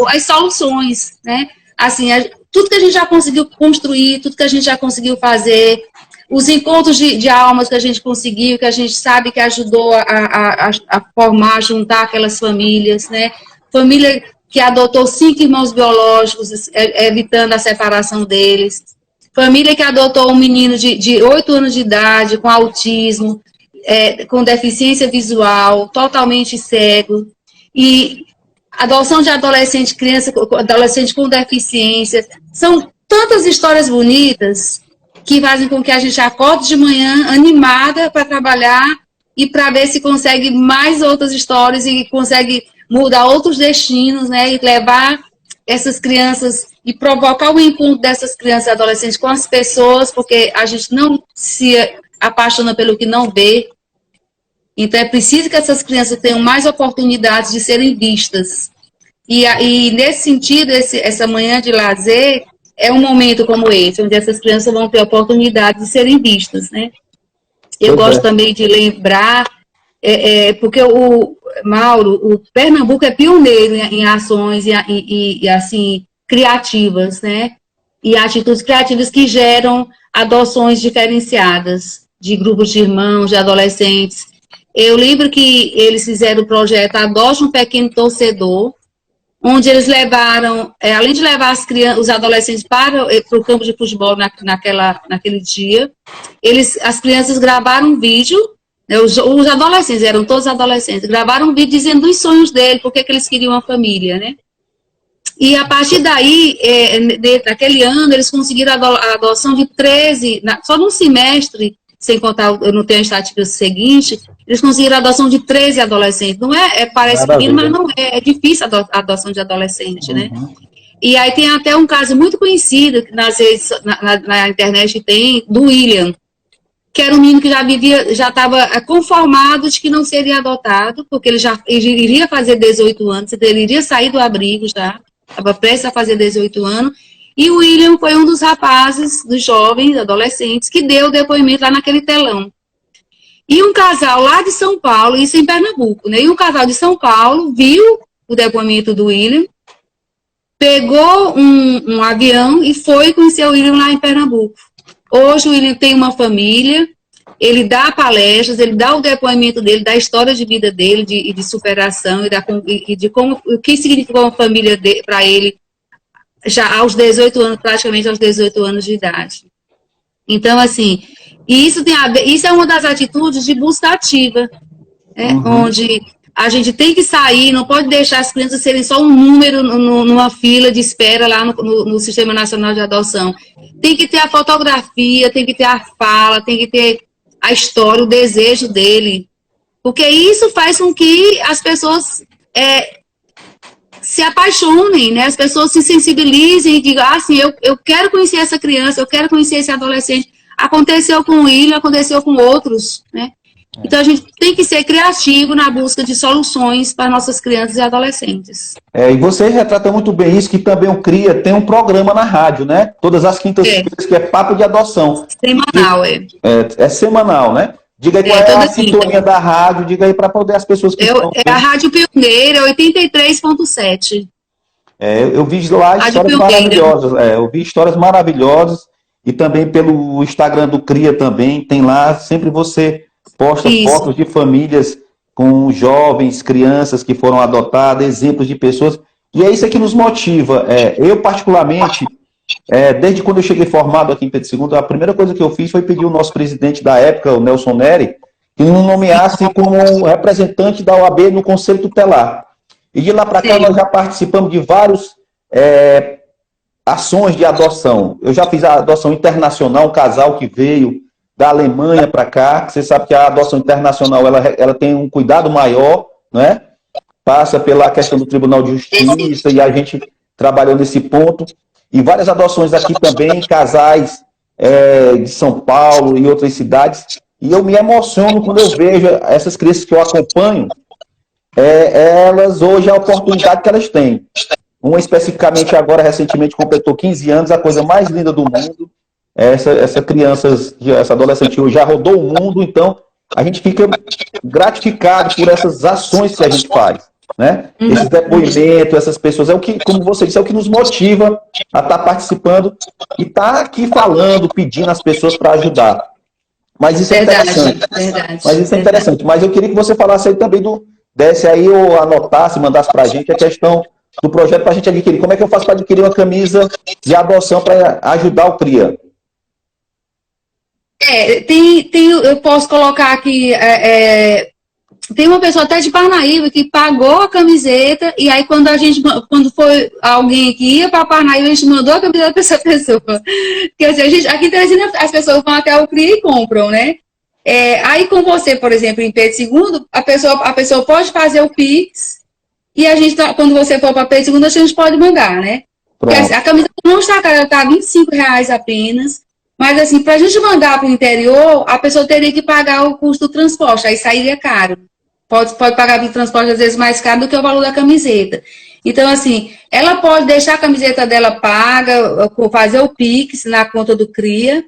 as soluções, né? Assim, tudo que a gente já conseguiu construir, tudo que a gente já conseguiu fazer, os encontros de almas que a gente conseguiu, que a gente sabe que ajudou a formar, a juntar aquelas famílias, né? Família que adotou 5 irmãos biológicos, evitando a separação deles. Família que adotou um menino de 8 anos de idade, com autismo, com deficiência visual, totalmente cego. E adoção de adolescente, criança, adolescente com deficiência. São tantas histórias bonitas que fazem com que a gente acorde de manhã animada para trabalhar e para ver se consegue mais outras histórias e consegue mudar outros destinos, né? E levar essas crianças e provocar o encontro dessas crianças e adolescentes com as pessoas, porque a gente não se apaixona pelo que não vê. Então, é preciso que essas crianças tenham mais oportunidades de serem vistas. E nesse sentido, essa manhã de lazer é um momento como esse, onde essas crianças vão ter oportunidade de serem vistas, né? Eu gosto também de lembrar, porque o Pernambuco é pioneiro em ações e assim, criativas, né? E atitudes criativas que geram adoções diferenciadas de grupos de irmãos, de adolescentes. Eu lembro que eles fizeram o projeto Adote um Pequeno Torcedor, onde eles levaram, além de levar os adolescentes para o campo de futebol naquele dia, as crianças gravaram um vídeo, né, os adolescentes, eram todos adolescentes, gravaram um vídeo dizendo dos sonhos dele, porque que eles queriam uma família, né? E a partir daí, naquele ano, eles conseguiram a adoção de 13, só num semestre, sem contar, eu não tenho a estatística seguinte, eles conseguiram a adoção de 13 adolescentes. Não parece pequeno, mas não é difícil a adoção de adolescente, né? E aí tem até um caso muito conhecido, que na internet tem, do William, que era um menino que já estava conformado de que não seria adotado, porque ele iria fazer 18 anos, ele iria sair do abrigo já, estava prestes a fazer 18 anos, e o William foi um dos rapazes, dos jovens, adolescentes, que deu o depoimento lá naquele telão. E um casal lá de São Paulo, isso em Pernambuco, né? E um casal de São Paulo viu o depoimento do William, pegou um avião e foi conhecer o William lá em Pernambuco. Hoje o William tem uma família, ele dá palestras, ele dá o depoimento dele, da história de vida dele, de superação e de como, o que significou uma família para ele, já aos 18 anos, praticamente aos 18 anos de idade. Então, assim, isso é uma das atitudes de busca ativa, né? Onde a gente tem que sair, não pode deixar as crianças serem só um número numa fila de espera lá no Sistema Nacional de Adoção. Tem que ter a fotografia, tem que ter a fala, tem que ter a história, o desejo dele. Porque isso faz com que as pessoas se apaixonem, né? As pessoas se sensibilizem e digam, assim, eu quero conhecer essa criança, eu quero conhecer esse adolescente. Aconteceu com ele, aconteceu com outros, né? Então a gente tem que ser criativo na busca de soluções para nossas crianças e adolescentes. E você retrata muito bem isso, que também o CRIA tem um programa na rádio, né? Todas as quintas-feiras, que é Papo de Adoção. Semanal, É semanal, né? Diga aí qual é a sintonia da rádio, diga aí para poder as pessoas que estão... a Rádio Pioneira, 83.7. Eu vi lá histórias maravilhosas. Eu vi histórias maravilhosas e também pelo Instagram do CRIA também, tem lá, sempre você posta fotos de famílias com jovens, crianças que foram adotadas, exemplos de pessoas, e é isso que nos motiva. Eu, particularmente, desde quando eu cheguei formado aqui em Pedro II, a primeira coisa que eu fiz foi pedir o nosso presidente da época, o Nelson Neri, que nos nomeasse como representante da OAB no Conselho Tutelar. E de lá para cá nós já participamos de várias ações de adoção. Eu já fiz a adoção internacional, um casal que veio da Alemanha para cá. Você sabe que a adoção internacional ela tem um cuidado maior, né? Passa pela questão do Tribunal de Justiça e a gente trabalhou nesse ponto. E várias adoções aqui também, casais de São Paulo e outras cidades. E eu me emociono quando eu vejo essas crianças que eu acompanho, elas hoje, a oportunidade que elas têm. Uma especificamente agora, recentemente, completou 15 anos, a coisa mais linda do mundo. Essa criança, essa adolescente hoje já rodou o mundo, então a gente fica gratificado por essas ações que a gente faz. né? Esses depoimentos, essas pessoas, é o que, como você disse, é o que nos motiva a estar participando e estar aqui falando, pedindo às pessoas para ajudar. Mas isso é interessante. Mas isso é interessante. Mas eu queria que você falasse aí também desse aí ou anotasse, mandasse para a gente a questão do projeto para a gente adquirir. Como é que eu faço para adquirir uma camisa de adoção para ajudar o CRIA? Eu posso colocar aqui, tem uma pessoa até de Parnaíba que pagou a camiseta, e aí quando foi alguém que ia para Parnaíba, a gente mandou a camiseta para essa pessoa. Quer dizer, aqui em Teresina as pessoas vão até o CRIA e compram, né? Aí com você, por exemplo, em Pedro II, a pessoa pode fazer o Pix, e a gente, quando você for para Pedro II, a gente pode mandar, né? Porque a camiseta não está cara, ela está R$25 apenas. Mas, assim, para a gente mandar para o interior, a pessoa teria que pagar o custo do transporte, aí sairia caro. Pode pagar o transporte, às vezes, mais caro do que o valor da camiseta. Então, assim, ela pode deixar a camiseta dela paga, fazer o Pix na conta do CRIA.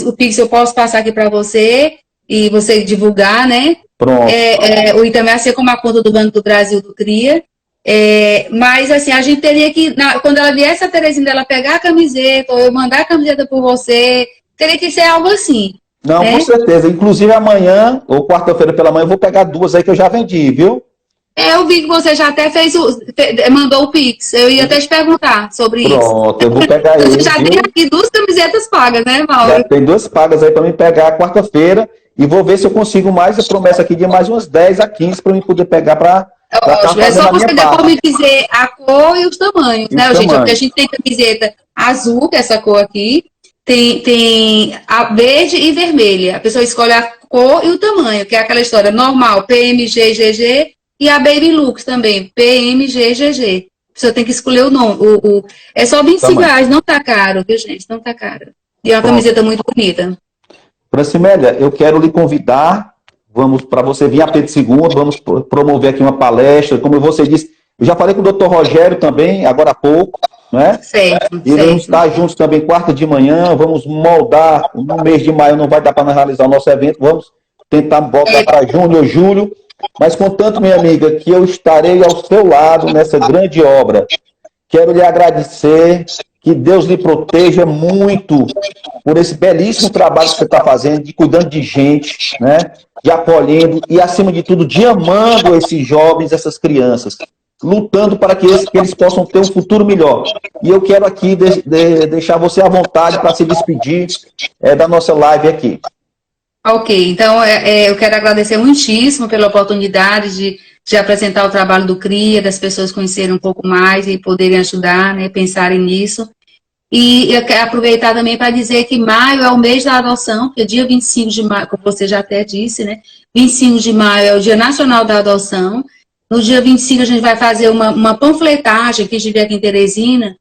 O Pix eu posso passar aqui para você, e você divulgar, né? Pronto. Ou também assim como a conta do Banco do Brasil do CRIA. Mas assim, a gente teria que, quando ela viesse a Teresina, ela pegar a camiseta, ou eu mandar a camiseta por você, teria que ser algo assim. Não, né? Com certeza. Inclusive amanhã, ou quarta-feira pela manhã, eu vou pegar 2 aí que eu já vendi, viu? Eu vi que você já até mandou o Pix. Eu ia até te perguntar sobre isso. Pronto, eu vou pegar aí. Você já tem aqui 2 camisetas pagas, né, Mauro? Já tem 2 pagas aí para me pegar quarta-feira, e vou ver se eu consigo mais. Eu promessa aqui de mais umas 10 a 15 para eu poder pegar para... É só você depois me dizer a cor e os tamanhos, né, gente? Porque a gente tem camiseta azul, que é essa cor aqui, tem a verde e vermelha. A pessoa escolhe a cor e o tamanho, que é aquela história normal, PMGGG, e a Baby Lux também, PMGGG. A pessoa tem que escolher o nome. É só R$25, não tá caro, viu, gente? Não tá caro. E é uma camiseta muito bonita. Francimélia, eu quero lhe convidar. Vamos, para você vir a Pedro II, vamos promover aqui uma palestra. Como você disse, eu já falei com o Dr. Rogério também, agora há pouco, né? Certo. E vamos estar juntos também quarta de manhã, vamos moldar, no mês de maio não vai dar para nós realizar o nosso evento, vamos tentar botar para junho ou julho, mas contanto, minha amiga, que eu estarei ao seu lado nessa grande obra. Quero lhe agradecer, que Deus lhe proteja muito por esse belíssimo trabalho que você está fazendo, de cuidando de gente, né? De acolhendo e, acima de tudo, de amando esses jovens, essas crianças, lutando para que eles possam ter um futuro melhor. E eu quero aqui deixar você à vontade para se despedir da nossa live aqui. Ok, então eu quero agradecer muitíssimo pela oportunidade de apresentar o trabalho do CRIA, das pessoas conhecerem um pouco mais e poderem ajudar, né, pensarem nisso. E eu quero aproveitar também para dizer que maio é o mês da adoção, porque dia 25 de maio, como você já até disse, né? 25 de maio é o Dia Nacional da Adoção. No dia 25 a gente vai fazer uma panfletagem que estiver aqui em Teresina,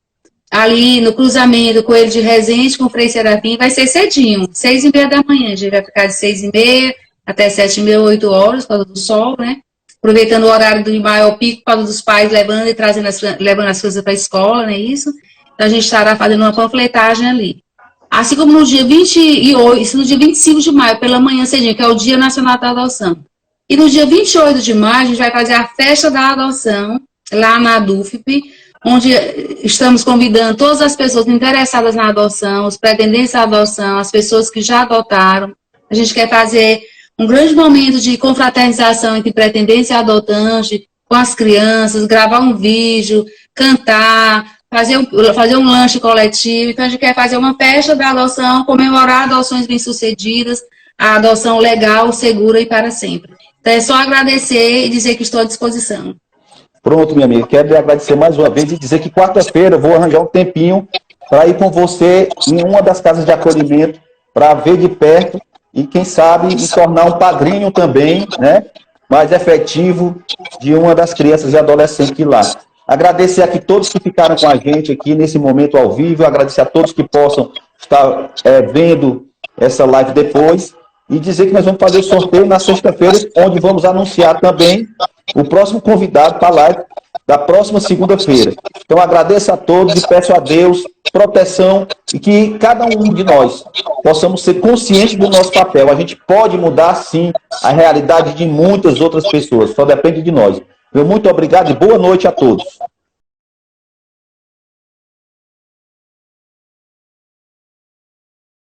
ali no cruzamento Coelho de Resende com Frei Serafim, vai ser cedinho, 6h30 da manhã. A gente vai ficar de 6h30 até 7h30, 8 horas, por causa do sol, né? Aproveitando o horário do maior pico, por causa dos pais levando e trazendo levando as coisas para a escola, não é isso? Então, a gente estará fazendo uma panfletagem ali. Assim como no dia 28, no dia 25 de maio, pela manhã cedinho, que é o Dia Nacional da Adoção. E no dia 28 de maio, a gente vai fazer a festa da adoção, lá na DUFP, onde estamos convidando todas as pessoas interessadas na adoção, os pretendentes à adoção, as pessoas que já adotaram. A gente quer fazer um grande momento de confraternização entre pretendentes e adotantes, com as crianças, gravar um vídeo, cantar, fazer um lanche coletivo. Então, a gente quer fazer uma festa da adoção, comemorar adoções bem-sucedidas, a adoção legal, segura e para sempre. Então, é só agradecer e dizer que estou à disposição. Pronto, minha amiga. Quero lhe agradecer mais uma vez e dizer que quarta-feira eu vou arranjar um tempinho para ir com você em uma das casas de acolhimento, para ver de perto e, quem sabe, me tornar um padrinho também, né, mais efetivo de uma das crianças e adolescentes lá. Agradecer aqui todos que ficaram com a gente aqui nesse momento ao vivo, agradecer a todos que possam estar vendo essa live depois e dizer que nós vamos fazer o sorteio na sexta-feira, onde vamos anunciar também o próximo convidado para a live da próxima segunda-feira. Então agradeço a todos e peço a Deus proteção e que cada um de nós possamos ser conscientes do nosso papel. A gente pode mudar, sim, a realidade de muitas outras pessoas, só depende de nós. Meu muito obrigado e boa noite a todos.